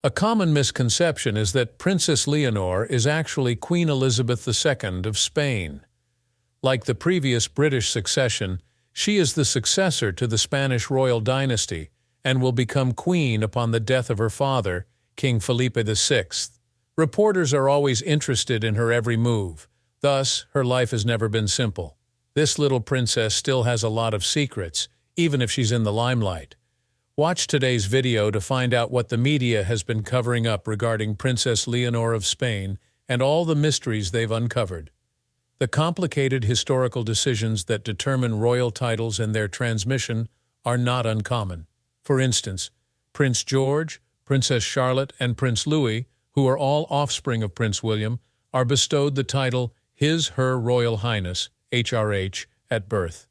A common misconception is that Princess Leonor is actually Queen Elizabeth II of Spain. Like the previous British succession, she is the successor to the Spanish royal dynasty and will become queen upon the death of her father, King Felipe VI. Reporters are always interested in her every move. Thus, her life has never been simple. This little princess still has a lot of secrets, even if she's in the limelight. Watch today's video to find out what the media has been covering up regarding Princess Leonor of Spain and all the mysteries they've uncovered. The complicated historical decisions that determine royal titles and their transmission are not uncommon. For instance, Prince George, Princess Charlotte, and Prince Louis, who are all offspring of Prince William, are bestowed the title His/Her Royal Highness, HRH, at birth.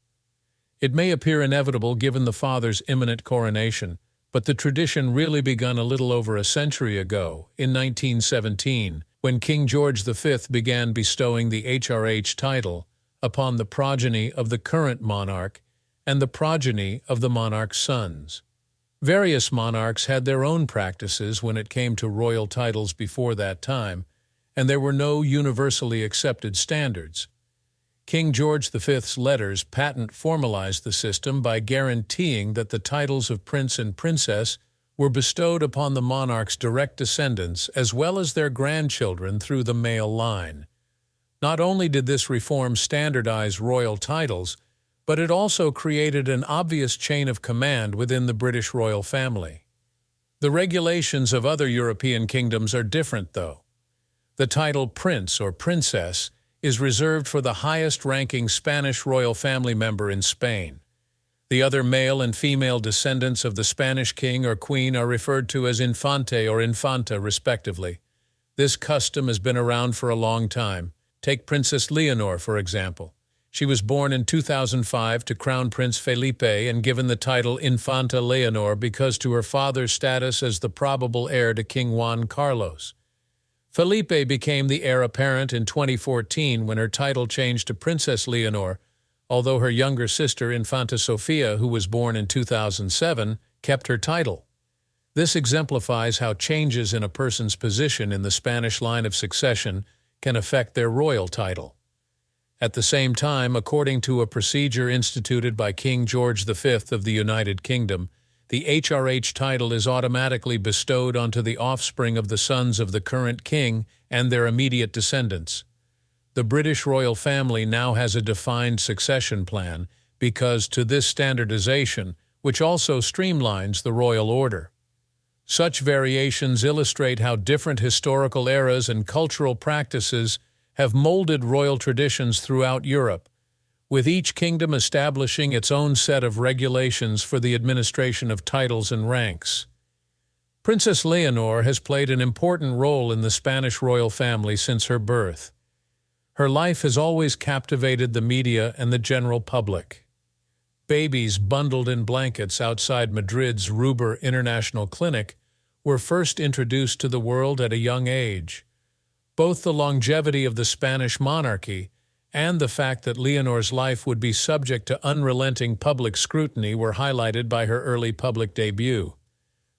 It may appear inevitable given the father's imminent coronation, but the tradition really began a little over a century ago, in 1917, when King George V began bestowing the HRH title upon the progeny of the current monarch and the progeny of the monarch's sons. Various monarchs had their own practices when it came to royal titles before that time, and there were no universally accepted standards. King George V's letters patent formalized the system by guaranteeing that the titles of prince and princess were bestowed upon the monarch's direct descendants as well as their grandchildren through the male line. Not only did this reform standardize royal titles, but it also created an obvious chain of command within the British royal family. The regulations of other European kingdoms are different, though. The title prince or princess is reserved for the highest-ranking Spanish royal family member in Spain. The other male and female descendants of the Spanish king or queen are referred to as infante or infanta, respectively. This custom has been around for a long time. Take Princess Leonor, for example. She was born in 2005 to Crown Prince Felipe and given the title Infanta Leonor because to her father's status as the probable heir to King Juan Carlos. Felipe became the heir apparent in 2014 when her title changed to Princess Leonor, although her younger sister, Infanta Sofia, who was born in 2007, kept her title. This exemplifies how changes in a person's position in the Spanish line of succession can affect their royal title. At the same time, according to a procedure instituted by King George V of the United Kingdom, the HRH title is automatically bestowed onto the offspring of the sons of the current king and their immediate descendants. The British royal family now has a defined succession plan because to this standardization, which also streamlines the royal order. Such variations illustrate how different historical eras and cultural practices have molded royal traditions throughout Europe, with each kingdom establishing its own set of regulations for the administration of titles and ranks. Princess Leonor has played an important role in the Spanish royal family since her birth. Her life has always captivated the media and the general public. Babies bundled in blankets outside Madrid's Ruber International Clinic were first introduced to the world at a young age. Both the longevity of the Spanish monarchy and the fact that Leonor's life would be subject to unrelenting public scrutiny were highlighted by her early public debut.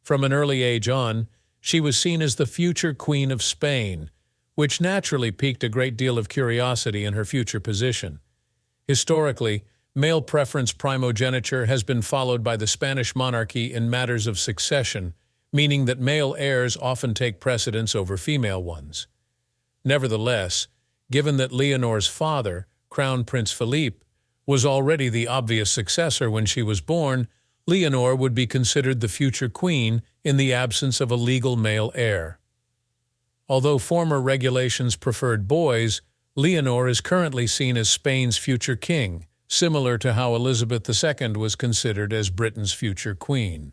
From an early age on, she was seen as the future Queen of Spain, which naturally piqued a great deal of curiosity in her future position. Historically, male preference primogeniture has been followed by the Spanish monarchy in matters of succession, meaning that male heirs often take precedence over female ones. Nevertheless, given that Leonor's father, Crown Prince Felipe, was already the obvious successor when she was born, Leonor would be considered the future queen in the absence of a legal male heir. Although former regulations preferred boys, Leonor is currently seen as Spain's future king, similar to how Elizabeth II was considered as Britain's future queen.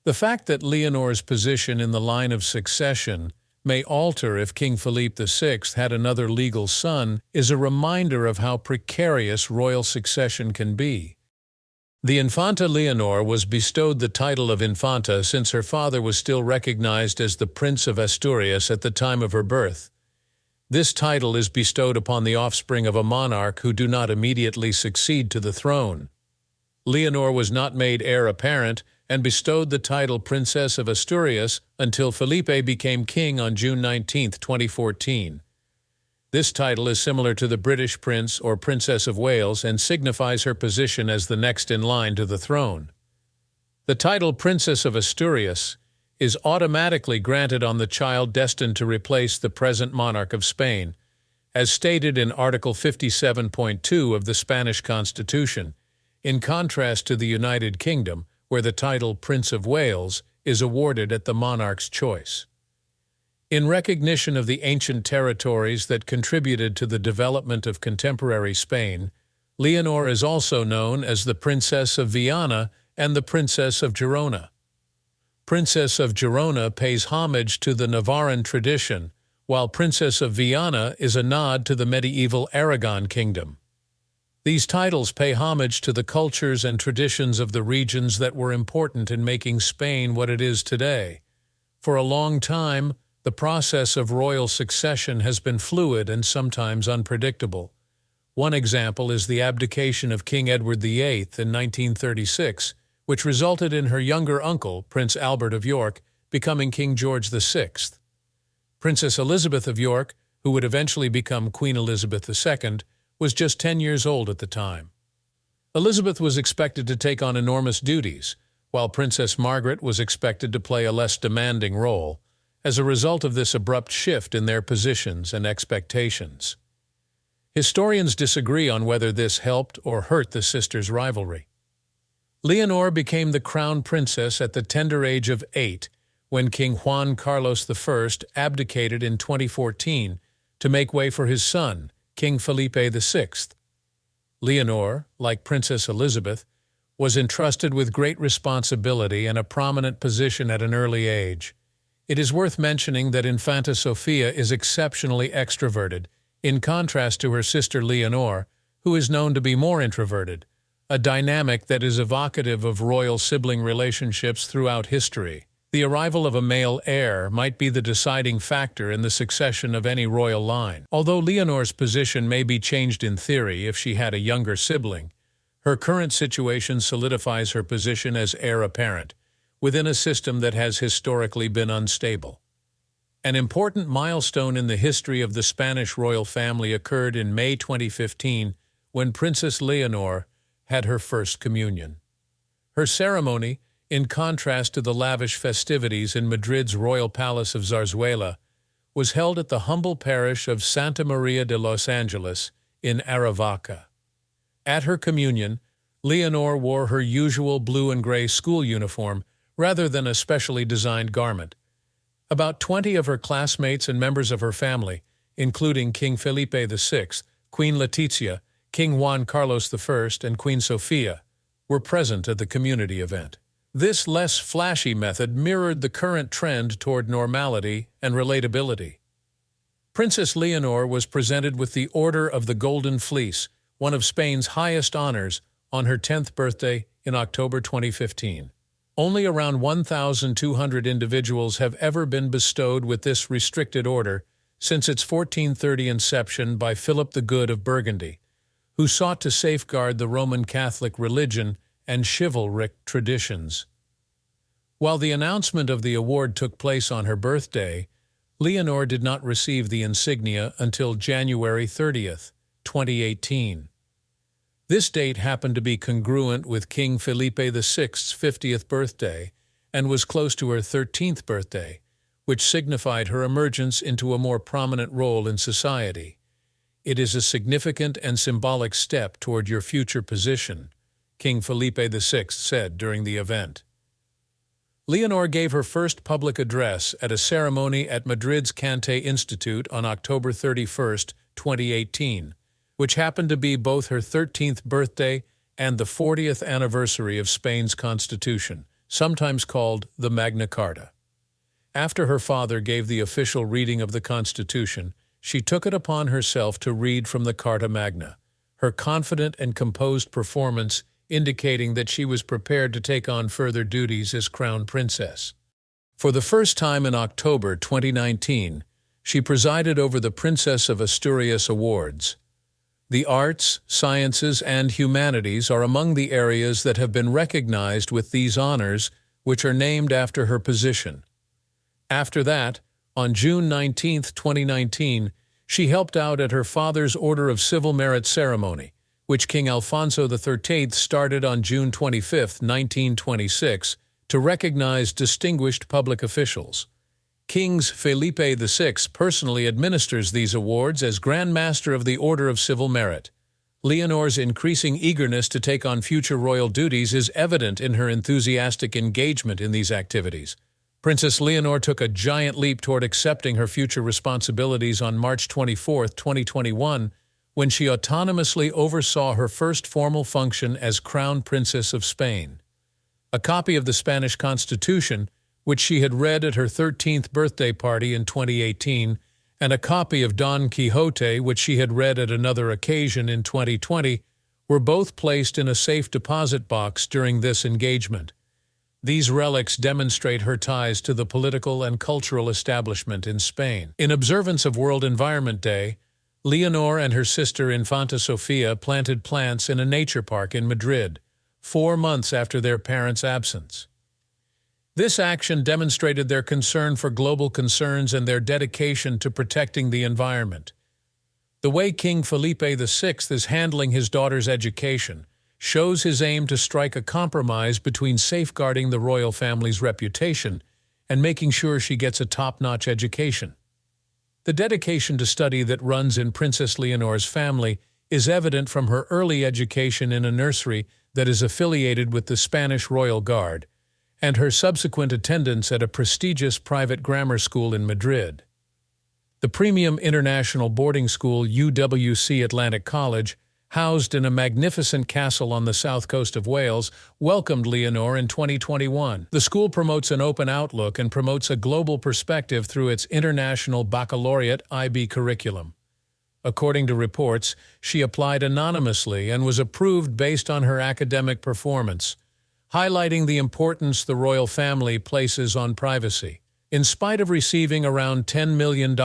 The fact that Leonor's position in the line of succession may alter if King Philippe VI had another legal son is a reminder of how precarious royal succession can be. The Infanta Leonor was bestowed the title of Infanta since her father was still recognized as the Prince of Asturias at the time of her birth. This title is bestowed upon the offspring of a monarch who do not immediately succeed to the throne. Leonor was not made heir apparent and bestowed the title Princess of Asturias until Felipe became king on June 19, 2014. This title is similar to the British Prince or Princess of Wales and signifies her position as the next in line to the throne. The title Princess of Asturias is automatically granted on the child destined to replace the present monarch of Spain, as stated in Article 57.2 of the Spanish Constitution, in contrast to the United Kingdom, where the title Prince of Wales is awarded at the monarch's choice. In recognition of the ancient territories that contributed to the development of contemporary Spain, Leonor is also known as the Princess of Viana and the Princess of Girona. Princess of Girona pays homage to the Navarran tradition, while Princess of Viana is a nod to the medieval Aragon kingdom. These titles pay homage to the cultures and traditions of the regions that were important in making Spain what it is today. For a long time, the process of royal succession has been fluid and sometimes unpredictable. One example is the abdication of King Edward VIII in 1936, which resulted in her younger uncle, Prince Albert of York, becoming King George VI. Princess Elizabeth of York, who would eventually become Queen Elizabeth II, was just 10 years old at the time. Elizabeth was expected to take on enormous duties, while Princess Margaret was expected to play a less demanding role, as a result of this abrupt shift in their positions and expectations. Historians disagree on whether this helped or hurt the sisters' rivalry. Leonor became the crown princess at the tender age of 8 when King Juan Carlos I abdicated in 2014 to make way for his son, King Felipe VI. Leonor, like Princess Elizabeth, was entrusted with great responsibility and a prominent position at an early age. It is worth mentioning that Infanta Sofia is exceptionally extroverted, in contrast to her sister Leonor, who is known to be more introverted, a dynamic that is evocative of royal sibling relationships throughout history. The arrival of a male heir might be the deciding factor in the succession of any royal line. Although Leonor's position may be changed in theory if she had a younger sibling, her current situation solidifies her position as heir apparent, within a system that has historically been unstable. An important milestone in the history of the Spanish royal family occurred in May 2015 when Princess Leonor had her first communion. Her ceremony, in contrast to the lavish festivities in Madrid's royal palace of Zarzuela, was held at the humble parish of Santa Maria de los Angeles in Aravaca. At her communion, Leonor wore her usual blue and gray school uniform rather than a specially designed garment. About 20 of her classmates and members of her family, including King Felipe VI, Queen Letizia, King Juan Carlos I, and Queen Sofia, were present at the community event. This less flashy method mirrored the current trend toward normality and relatability. Princess Leonor was presented with the Order of the Golden Fleece, one of Spain's highest honors, on her 10th birthday in October 2015. Only around 1,200 individuals have ever been bestowed with this restricted order since its 1430 inception by Philip the Good of Burgundy, who sought to safeguard the Roman Catholic religion and chivalric traditions. While the announcement of the award took place on her birthday, Leonor did not receive the insignia until January 30th, 2018. This date happened to be congruent with King Felipe VI's 50th birthday and was close to her 13th birthday, which signified her emergence into a more prominent role in society. It is a significant and symbolic step toward your future position, King Felipe VI said during the event. Leonor gave her first public address at a ceremony at Madrid's Cante Institute on October 31, 2018, which happened to be both her 13th birthday and the 40th anniversary of Spain's constitution, sometimes called the Magna Carta. After her father gave the official reading of the Constitution, she took it upon herself to read from the Carta Magna, her confident and composed performance indicating that she was prepared to take on further duties as crown princess. For the first time in October 2019, she presided over the Princess of Asturias Awards. The arts, sciences, and humanities are among the areas that have been recognized with these honors, which are named after her position. After that, on June 19, 2019, she helped out at her father's Order of Civil Merit ceremony, which King Alfonso XIII started on June 25, 1926, to recognize distinguished public officials. King Felipe VI personally administers these awards as Grand Master of the Order of Civil Merit. Leonor's increasing eagerness to take on future royal duties is evident in her enthusiastic engagement in these activities. Princess Leonor took a giant leap toward accepting her future responsibilities on March 24, 2021, when she autonomously oversaw her first formal function as Crown Princess of Spain. A copy of the Spanish Constitution, which she had read at her 13th birthday party in 2018, and a copy of Don Quixote, which she had read at another occasion in 2020, were both placed in a safe deposit box during this engagement. These relics demonstrate her ties to the political and cultural establishment in Spain. In observance of World Environment Day, Leonor and her sister Infanta Sofia planted plants in a nature park in Madrid, 4 months after their parents' absence. This action demonstrated their concern for global concerns and their dedication to protecting the environment. The way King Felipe VI is handling his daughter's education shows his aim to strike a compromise between safeguarding the royal family's reputation and making sure she gets a top-notch education. The dedication to study that runs in Princess Leonor's family is evident from her early education in a nursery that is affiliated with the Spanish Royal Guard, and her subsequent attendance at a prestigious private grammar school in Madrid. The premium international boarding school UWC Atlantic College, housed in a magnificent castle on the south coast of Wales, welcomed Leonor in 2021. The school promotes an open outlook and promotes a global perspective through its International Baccalaureate IB curriculum. According to reports, she applied anonymously and was approved based on her academic performance, highlighting the importance the royal family places on privacy. In spite of receiving around $10 million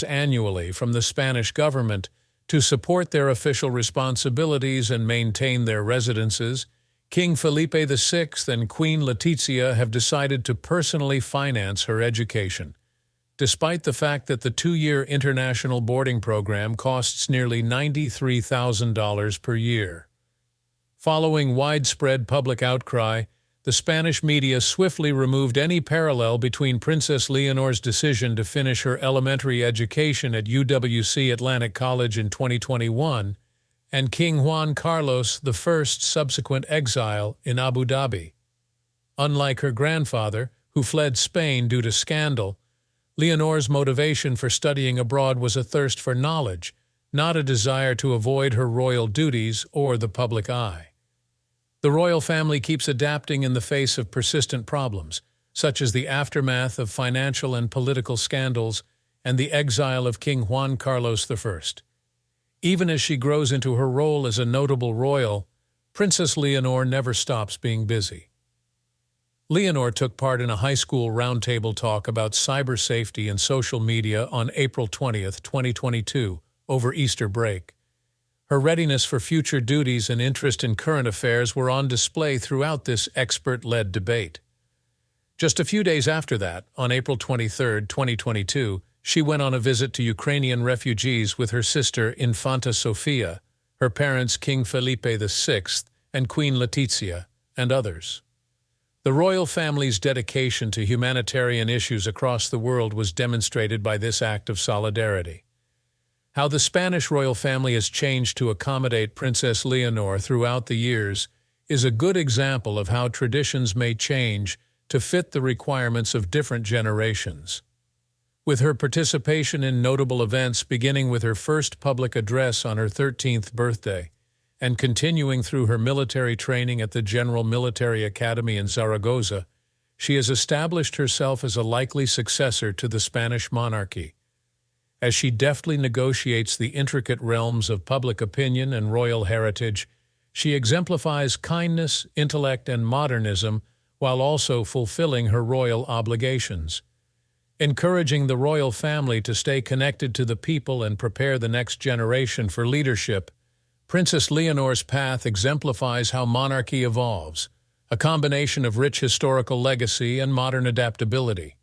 annually from the Spanish government to support their official responsibilities and maintain their residences, King Felipe VI and Queen Letizia have decided to personally finance her education, despite the fact that the 2-year international boarding program costs nearly $93,000 per year. Following widespread public outcry, the Spanish media swiftly removed any parallel between Princess Leonor's decision to finish her elementary education at UWC Atlantic College in 2021 and King Juan Carlos I's subsequent exile in Abu Dhabi. Unlike her grandfather, who fled Spain due to scandal, Leonor's motivation for studying abroad was a thirst for knowledge, not a desire to avoid her royal duties or the public eye. The royal family keeps adapting in the face of persistent problems, such as the aftermath of financial and political scandals and the exile of King Juan Carlos I. Even as she grows into her role as a notable royal, Princess Leonor never stops being busy. Leonor took part in a high school roundtable talk about cyber safety and social media on April 20, 2022, over Easter break. Her readiness for future duties and interest in current affairs were on display throughout this expert-led debate. Just a few days after that, on April 23, 2022, she went on a visit to Ukrainian refugees with her sister Infanta Sofia, her parents King Felipe VI and Queen Letizia, and others. The royal family's dedication to humanitarian issues across the world was demonstrated by this act of solidarity. How the Spanish royal family has changed to accommodate Princess Leonor throughout the years is a good example of how traditions may change to fit the requirements of different generations. With her participation in notable events beginning with her first public address on her 13th birthday and continuing through her military training at the General Military Academy in Zaragoza, she has established herself as a likely successor to the Spanish monarchy. As she deftly negotiates the intricate realms of public opinion and royal heritage, she exemplifies kindness, intellect, and modernism while also fulfilling her royal obligations. Encouraging the royal family to stay connected to the people and prepare the next generation for leadership, Princess Leonor's path exemplifies how monarchy evolves, a combination of rich historical legacy and modern adaptability.